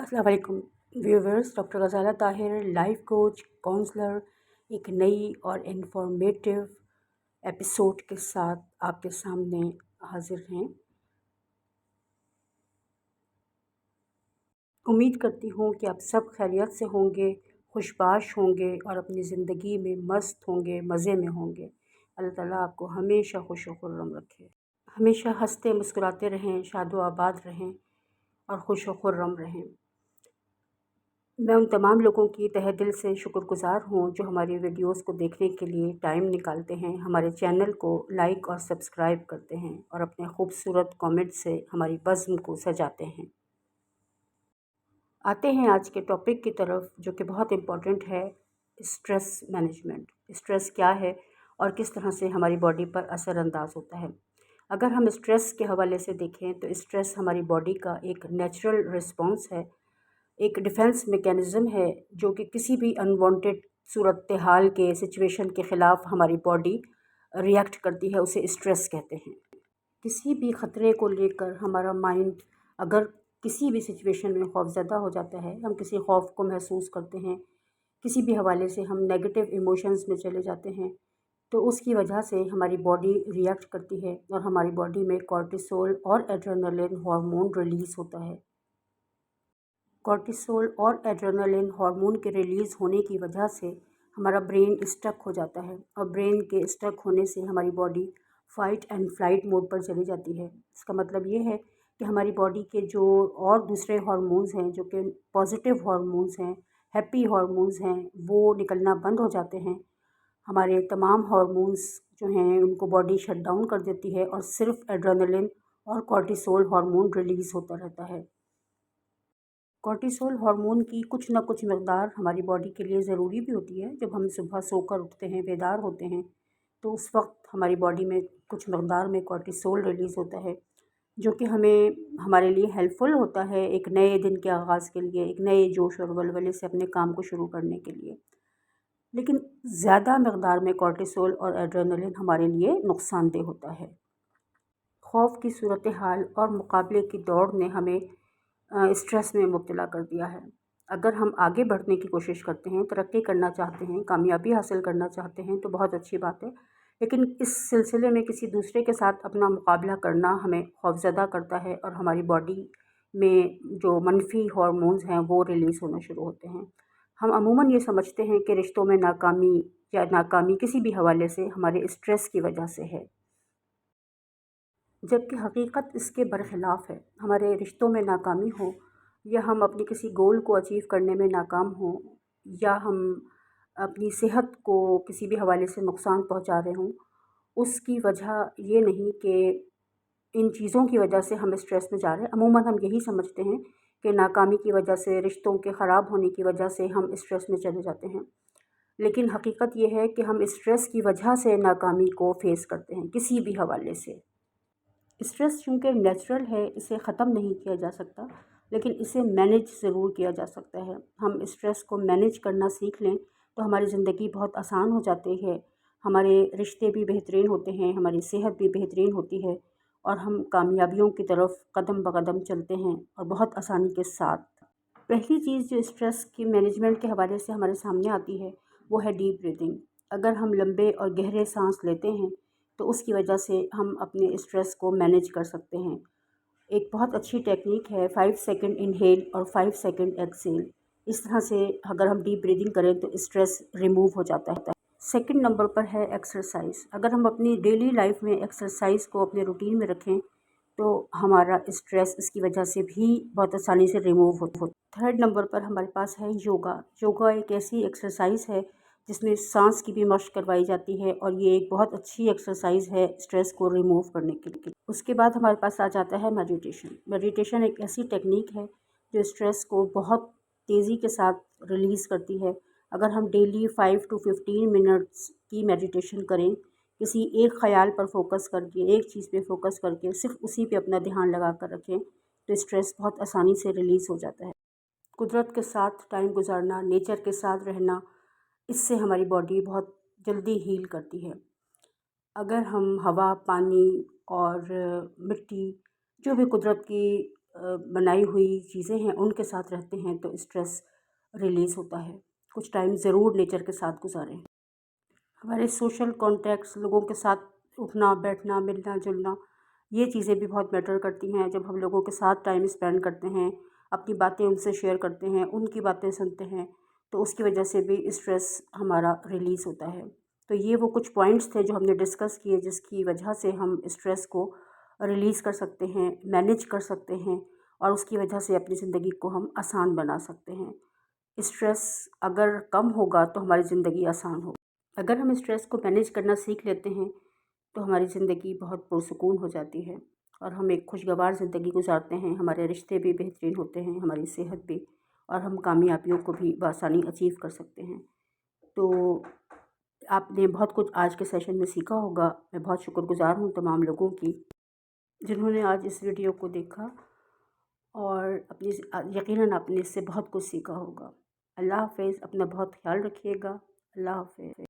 अस्सलाम वालेकुम viewers. Doctor Ghazala Tahir, life coach, counsellor, एक नई और इन्फॉर्मेटिव एपिसोड के साथ आपके सामने हाजिर हैं। उम्मीद करती हूँ कि आप सब खैरियत से होंगे, खुशबाश होंगे और अपनी ज़िंदगी में मस्त होंगे, मज़े में होंगे। अल्लाह ताला आपको हमेशा खुश व खुर्रम रखे, हमेशा हंसते मुस्कुराते रहें, शादो आबाद रहें और खुश व खुर्रम रहें। मैं उन तमाम लोगों की तहे दिल से शुक्रगुज़ार हूँ जो हमारी वीडियोस को देखने के लिए टाइम निकालते हैं, हमारे चैनल को लाइक और सब्सक्राइब करते हैं और अपने खूबसूरत कमेंट से हमारी बज़्म को सजाते हैं। आते हैं आज के टॉपिक की तरफ, जो कि बहुत इम्पॉर्टेंट है, स्ट्रेस मैनेजमेंट। स्ट्रेस क्या है और किस तरह से हमारी बॉडी पर असर अंदाज होता है। अगर हम स्ट्रेस के हवाले से देखें तो स्ट्रेस हमारी बॉडी का एक नेचुरल रिस्पॉन्स है, एक डिफेंस मैकेनिज़्म है जो कि किसी भी अनवांटेड सूरत हाल के सिचुएशन के ख़िलाफ़ हमारी बॉडी रिएक्ट करती है, उसे स्ट्रेस कहते हैं। किसी भी ख़तरे को लेकर हमारा माइंड अगर किसी भी सिचुएशन में खौफज़दा हो जाता है, हम किसी खौफ को महसूस करते हैं, किसी भी हवाले से हम नेगेटिव इमोशंस में चले जाते हैं, तो उसकी वजह से हमारी बॉडी रिएक्ट करती है और हमारी बॉडी में कॉर्टिसोल और एड्रेनलिन हार्मोन रिलीज़ होता है। कॉर्टिसोल और एड्रेनलिन हार्मोन के रिलीज़ होने की वजह से हमारा ब्रेन स्टक हो जाता है और ब्रेन के स्टक होने से हमारी body fight and flight mode पर चली जाती है। इसका मतलब ये है कि हमारी बॉडी के जो और दूसरे हार्मोन्स हैं, जो कि पॉजिटिव हार्मोन्स हैं, हैप्पी हार्मोन्स हैं, वो निकलना बंद हो जाते हैं। हमारे तमाम हार्मोन्स जो हैं उनको बॉडी शट डाउन कर देती है और सिर्फ एड्रेनलिन और कॉर्टिसोल हार्मोन रिलीज़ होता रहता है। कॉर्टिसोल हार्मोन की कुछ ना कुछ मकदार हमारी बॉडी के लिए ज़रूरी भी होती है। जब हम सुबह सोकर उठते हैं, बेदार होते हैं, तो उस वक्त हमारी बॉडी में कुछ मकदार में कॉर्टिसोल रिलीज़ होता है, जो कि हमें हमारे लिए हेल्पफुल होता है एक नए दिन के आगाज़ के लिए, एक नए जोश और वल्वले से अपने काम को शुरू करने के लिए। लेकिन ज़्यादा मकदार में कॉर्टिसोल और एड्रेनलिन हमारे लिए नुकसानदेह होता है। खौफ की सूरत हाल और मुकाबले की दौड़ ने हमें स्ट्रेस में मुब्तला कर दिया है। अगर हम आगे बढ़ने की कोशिश करते हैं, तरक्की करना चाहते हैं, कामयाबी हासिल करना चाहते हैं तो बहुत अच्छी बात है, लेकिन इस सिलसिले में किसी दूसरे के साथ अपना मुकाबला करना हमें खौफज़दा करता है और हमारी बॉडी में जो मनफ़ी हार्मोन्स हैं वो रिलीज़ होना शुरू होते हैं। हम अमूमन ये समझते हैं कि रिश्तों में नाकामी किसी भी हवाले से हमारे स्ट्रेस की वजह से है, जबकि हकीकत इसके बरख़िलाफ़ है। हमारे रिश्तों में नाकामी हो या हम अपने किसी गोल को अचीव करने में नाकाम हों या हम अपनी सेहत को किसी भी हवाले से नुकसान पहुंचा रहे हों, उसकी वजह ये नहीं कि इन चीज़ों की वजह से हम स्ट्रेस में जा रहे हैं। अमूमन हम यही समझते हैं कि नाकामी की वजह से, रिश्तों के ख़राब होने की वजह से हम स्ट्रेस में चले जाते हैं, लेकिन हकीकत ये है कि हम स्ट्रेस की वजह से नाकामी को फ़ेस करते हैं किसी भी हवाले से। स्ट्रेस चूँकि नेचुरल है, इसे ख़त्म नहीं किया जा सकता, लेकिन इसे मैनेज ज़रूर किया जा सकता है। हम स्ट्रेस को मैनेज करना सीख लें तो हमारी ज़िंदगी बहुत आसान हो जाती है, हमारे रिश्ते भी बेहतरीन होते हैं, हमारी सेहत भी बेहतरीन होती है और हम कामयाबियों की तरफ कदम ब कदम चलते हैं और बहुत आसानी के साथ। पहली चीज़ जो स्ट्रेस की मैनेजमेंट के हवाले से हमारे सामने आती है वो है डीप ब्रीथिंग। अगर हम लंबे और गहरे सांस लेते हैं तो उसकी वजह से हम अपने स्ट्रेस को मैनेज कर सकते हैं। एक बहुत अच्छी टेक्निक है 5 सेकंड इनहेल और 5 सेकंड एक्सहेल। इस तरह से अगर हम डीप ब्रीदिंग करें तो स्ट्रेस रिमूव हो जाता है। सेकंड नंबर पर है एक्सरसाइज। अगर हम अपनी डेली लाइफ में एक्सरसाइज को अपने रूटीन में रखें तो हमारा स्ट्रेस इसकी वजह से भी बहुत आसानी से रिमूव हो। थर्ड नंबर पर हमारे पास है योगा। योगा एक ऐसी एक्सरसाइज है जिसमें सांस की भी मशक करवाई जाती है और ये एक बहुत अच्छी एक्सरसाइज है स्ट्रेस को रिमूव करने के लिए। उसके बाद हमारे पास आ जाता है मेडिटेशन। मेडिटेशन एक ऐसी टेक्निक है जो स्ट्रेस को बहुत तेज़ी के साथ रिलीज़ करती है। अगर हम डेली 5 to 15 मिनट्स की मेडिटेशन करें, किसी एक ख़याल पर फोकस करके, एक चीज़ पे फोकस करके सिर्फ उसी पे अपना ध्यान लगा कर रखें तो स्ट्रेस बहुत आसानी से रिलीज़ हो जाता है। कुदरत के साथ टाइम गुजारना, नेचर के साथ रहना, इससे हमारी बॉडी बहुत जल्दी हील करती है। अगर हम हवा, पानी और मिट्टी, जो भी कुदरत की बनाई हुई चीज़ें हैं उनके साथ रहते हैं तो स्ट्रेस रिलीज़ होता है। कुछ टाइम ज़रूर नेचर के साथ गुज़ारें। हमारे सोशल कॉन्टैक्ट्स, लोगों के साथ उठना बैठना, मिलना जुलना, ये चीज़ें भी बहुत मैटर करती हैं। जब हम लोगों के साथ टाइम स्पेंड करते हैं, अपनी बातें उनसे शेयर करते हैं, उनकी बातें सुनते हैं, तो उसकी वजह से भी स्ट्रेस हमारा रिलीज़ होता है। तो ये वो कुछ पॉइंट्स थे जो हमने डिस्कस किए जिसकी वजह से हम स्ट्रेस को रिलीज़ कर सकते हैं, मैनेज कर सकते हैं और उसकी वजह से अपनी ज़िंदगी को हम आसान बना सकते हैं। स्ट्रेस अगर कम होगा तो हमारी ज़िंदगी आसान होगी। अगर हम स्ट्रेस को मैनेज करना सीख लेते हैं तो हमारी ज़िंदगी बहुत पुरसुकून हो जाती है और हम एक खुशगवार ज़िंदगी गुजारते हैं। हमारे रिश्ते भी बेहतरीन होते हैं, हमारी सेहत भी, और हम कामयाबियों को भी बआसानी अचीव कर सकते हैं। तो आपने बहुत कुछ आज के सेशन में सीखा होगा। मैं बहुत शुक्रगुज़ार हूँ तमाम लोगों की जिन्होंने आज इस वीडियो को देखा और यकीनन आपने इससे बहुत कुछ सीखा होगा। अल्लाह हाफ़िज़। अपना बहुत ख़्याल रखिएगा। अल्लाह हाफ़िज़।